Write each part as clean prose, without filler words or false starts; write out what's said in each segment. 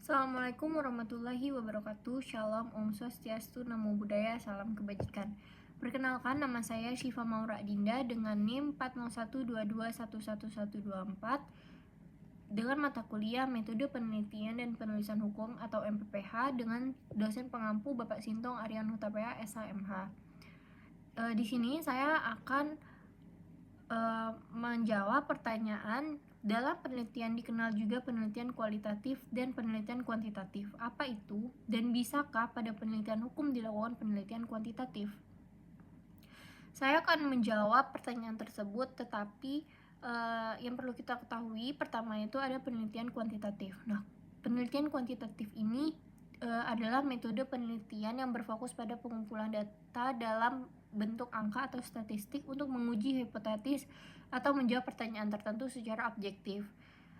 Assalamualaikum warahmatullahi wabarakatuh. Shalom, Om Swastiastu, Namo Buddhaya, salam kebajikan. Perkenalkan, nama saya Syifa Maura Dinda dengan NIM 40122111124 dengan mata kuliah Metode Penelitian dan Penulisan Hukum atau MPPH dengan dosen pengampu Bapak Sintong Aryan Hutapea SHMH. Di sini saya akan menjawab pertanyaan. Dalam penelitian dikenal juga penelitian kualitatif dan penelitian kuantitatif. Apa itu? Dan bisakah pada penelitian hukum dilakukan penelitian kuantitatif? Saya akan menjawab pertanyaan tersebut, tetapi yang perlu kita ketahui pertama itu ada penelitian kuantitatif. Nah, penelitian kuantitatif ini adalah metode penelitian yang berfokus pada pengumpulan data dalam bentuk angka atau statistik untuk menguji hipotesis atau menjawab pertanyaan tertentu secara objektif.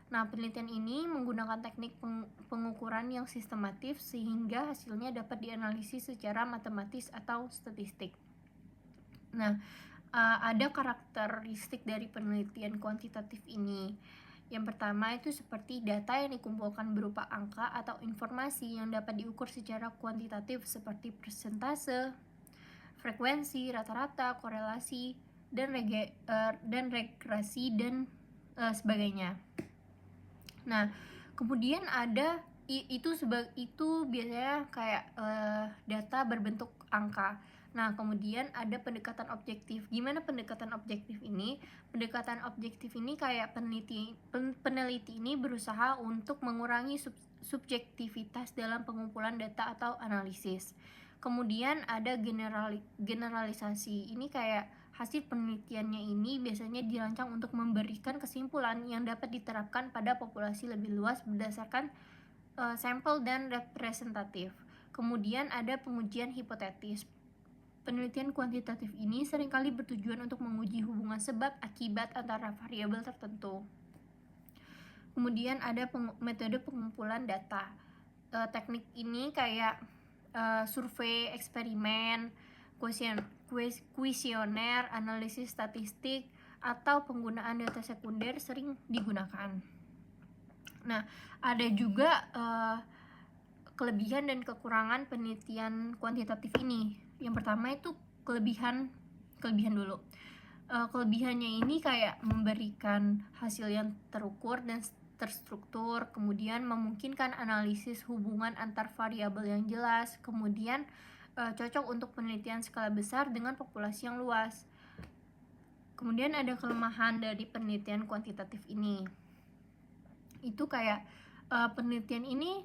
Nah, penelitian ini menggunakan teknik pengukuran yang sistematif sehingga hasilnya dapat dianalisis secara matematis atau statistik. Nah, ada karakteristik dari penelitian kuantitatif ini. Yang pertama itu seperti data yang dikumpulkan berupa angka atau informasi yang dapat diukur secara kuantitatif seperti persentase, frekuensi, rata-rata, korelasi, dan regresi dan sebagainya. Nah, kemudian ada itu biasanya kayak data berbentuk angka. Nah, kemudian ada pendekatan objektif. Gimana pendekatan objektif ini? Pendekatan objektif ini kayak peneliti ini berusaha untuk mengurangi subjektivitas dalam pengumpulan data atau analisis. Kemudian ada generalisasi. Ini kayak hasil penelitiannya ini biasanya dirancang untuk memberikan kesimpulan yang dapat diterapkan pada populasi lebih luas berdasarkan sampel dan representatif. Kemudian ada pengujian hipotetis. Penelitian kuantitatif ini seringkali bertujuan untuk menguji hubungan sebab akibat antara variabel tertentu. Kemudian ada metode pengumpulan data. Teknik ini kayak survei, eksperimen, kuesioner, analisis statistik, atau penggunaan data sekunder sering digunakan. Nah, ada juga kelebihan dan kekurangan penelitian kuantitatif ini. Yang pertama itu kelebihan dulu. Kelebihannya ini kayak memberikan hasil yang terukur dan terstruktur, kemudian memungkinkan analisis hubungan antar variabel yang jelas, kemudian cocok untuk penelitian skala besar dengan populasi yang luas. Kemudian ada kelemahan dari penelitian kuantitatif ini. Itu kayak penelitian ini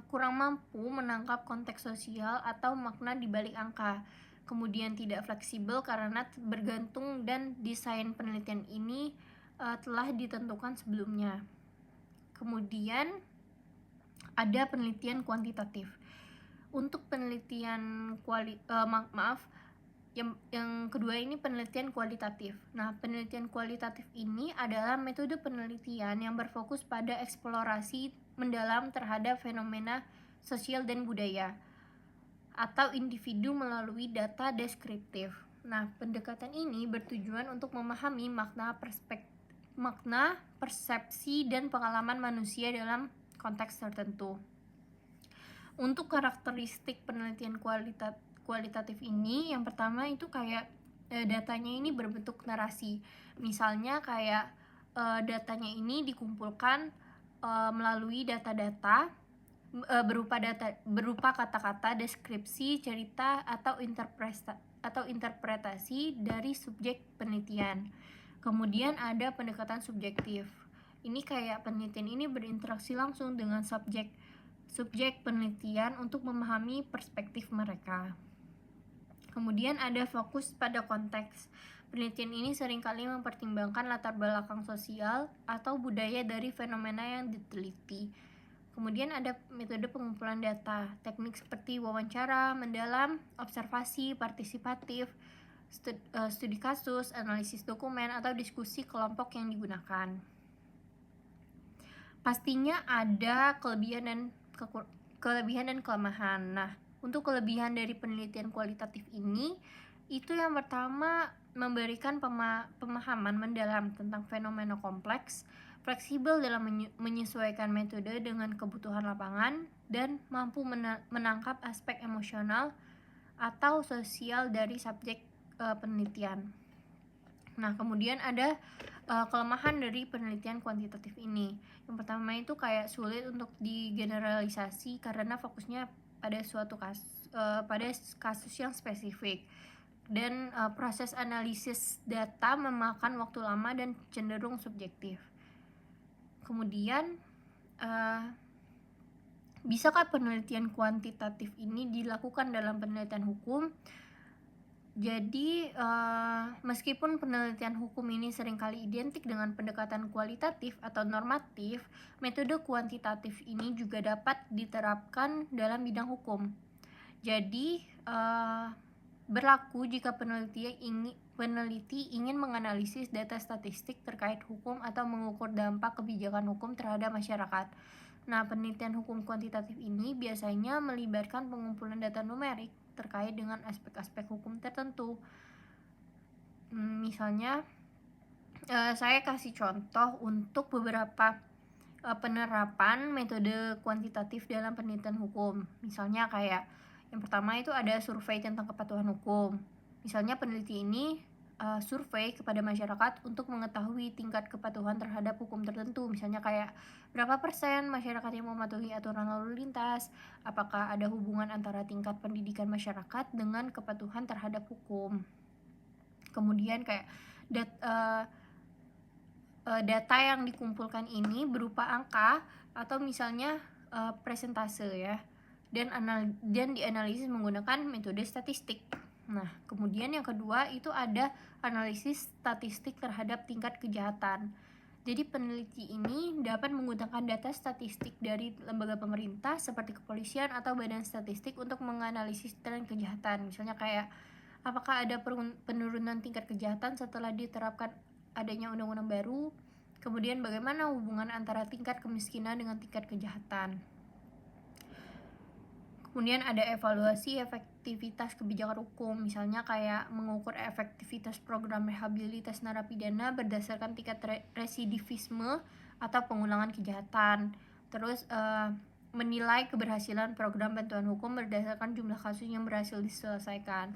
kurang mampu menangkap konteks sosial atau makna di balik angka. Kemudian tidak fleksibel karena bergantung dan desain penelitian ini telah ditentukan sebelumnya. Kemudian ada penelitian kuantitatif. Untuk penelitian yang kedua ini penelitian kualitatif. Nah, penelitian kualitatif ini adalah metode penelitian yang berfokus pada eksplorasi mendalam terhadap fenomena sosial dan budaya atau individu melalui data deskriptif. Nah, pendekatan ini bertujuan untuk memahami makna, persepsi, dan pengalaman manusia dalam konteks tertentu. Untuk karakteristik penelitian kualitatif ini, yang pertama itu kayak datanya ini berbentuk narasi. Misalnya kayak datanya ini dikumpulkan melalui data-data berupa kata-kata, deskripsi, cerita, atau interpretasi dari subjek penelitian. Kemudian ada pendekatan subjektif. Ini kayak penelitian ini berinteraksi langsung dengan subjek penelitian untuk memahami perspektif mereka. Kemudian ada fokus pada konteks. Penelitian ini seringkali mempertimbangkan latar belakang sosial atau budaya dari fenomena yang diteliti. Kemudian ada metode pengumpulan data, teknik seperti wawancara mendalam, observasi partisipatif, studi kasus, analisis dokumen, atau diskusi kelompok yang digunakan. Pastinya ada kelebihan dan kelemahan. Nah, untuk kelebihan dari penelitian kualitatif ini, itu yang pertama memberikan pemahaman mendalam tentang fenomena kompleks, fleksibel dalam menyesuaikan metode dengan kebutuhan lapangan, dan mampu menangkap aspek emosional atau sosial dari subjek penelitian. Nah, kemudian ada kelemahan dari penelitian kuantitatif ini. Yang pertama itu kayak sulit untuk digeneralisasi karena fokusnya pada suatu kasus yang spesifik. Dan proses analisis data memakan waktu lama dan cenderung subjektif. Kemudian bisakah penelitian kuantitatif ini dilakukan dalam penelitian hukum? Jadi meskipun penelitian hukum ini seringkali identik dengan pendekatan kualitatif atau normatif, metode kuantitatif ini juga dapat diterapkan dalam bidang hukum. Jadi berlaku jika peneliti ingin menganalisis data statistik terkait hukum atau mengukur dampak kebijakan hukum terhadap masyarakat. Nah, penelitian hukum kuantitatif ini biasanya melibatkan pengumpulan data numerik terkait dengan aspek-aspek hukum tertentu. Misalnya, saya kasih contoh untuk beberapa penerapan metode kuantitatif dalam penelitian hukum. Misalnya kayak yang pertama itu ada survei tentang kepatuhan hukum. Misalnya peneliti ini survei kepada masyarakat untuk mengetahui tingkat kepatuhan terhadap hukum tertentu. Misalnya kayak berapa persen masyarakat yang mematuhi aturan lalu lintas, apakah ada hubungan antara tingkat pendidikan masyarakat dengan kepatuhan terhadap hukum. Kemudian kayak data yang dikumpulkan ini berupa angka atau misalnya presentase ya, dan dianalisis menggunakan metode statistik. Nah, kemudian yang kedua itu ada analisis statistik terhadap tingkat kejahatan. Jadi peneliti ini dapat menggunakan data statistik dari lembaga pemerintah seperti kepolisian atau badan statistik untuk menganalisis tren kejahatan. Misalnya kayak apakah ada penurunan tingkat kejahatan setelah diterapkan adanya undang-undang baru, kemudian bagaimana hubungan antara tingkat kemiskinan dengan tingkat kejahatan. Kemudian ada evaluasi efektivitas kebijakan hukum, misalnya kayak mengukur efektivitas program rehabilitas narapidana berdasarkan tingkat residivisme atau pengulangan kejahatan. Terus menilai keberhasilan program bantuan hukum berdasarkan jumlah kasus yang berhasil diselesaikan.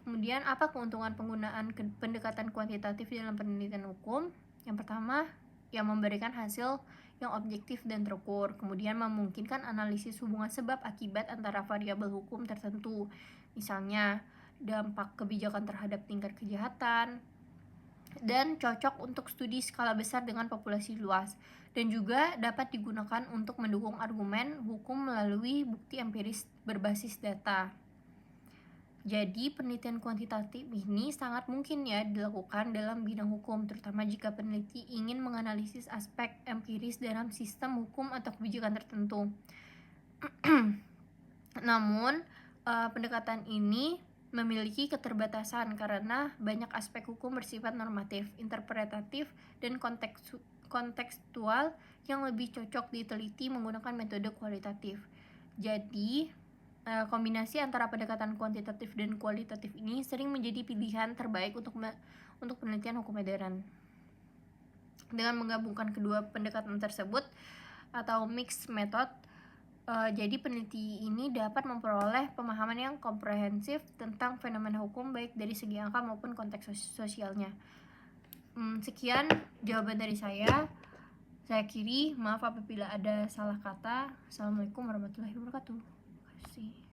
Kemudian apa keuntungan penggunaan pendekatan kuantitatif dalam penelitian hukum? Yang pertama, yang memberikan hasil yang objektif dan terukur, kemudian memungkinkan analisis hubungan sebab akibat antara variabel hukum tertentu, misalnya dampak kebijakan terhadap tingkat kejahatan, dan cocok untuk studi skala besar dengan populasi luas, dan juga dapat digunakan untuk mendukung argumen hukum melalui bukti empiris berbasis data. Jadi penelitian kuantitatif ini sangat mungkin ya dilakukan dalam bidang hukum, terutama jika peneliti ingin menganalisis aspek empiris dalam sistem hukum atau kebijakan tertentu. Namun, pendekatan ini memiliki keterbatasan karena banyak aspek hukum bersifat normatif, interpretatif, dan kontekstual yang lebih cocok diteliti menggunakan metode kualitatif. Jadi, kombinasi antara pendekatan kuantitatif dan kualitatif ini sering menjadi pilihan terbaik untuk penelitian hukum modern. Dengan menggabungkan kedua pendekatan tersebut atau mixed method, jadi peneliti ini dapat memperoleh pemahaman yang komprehensif tentang fenomena hukum baik dari segi angka maupun konteks sosialnya. Sekian jawaban dari saya. Saya akhiri, maaf apabila ada salah kata. Assalamualaikum warahmatullahi wabarakatuh. Terima kasih.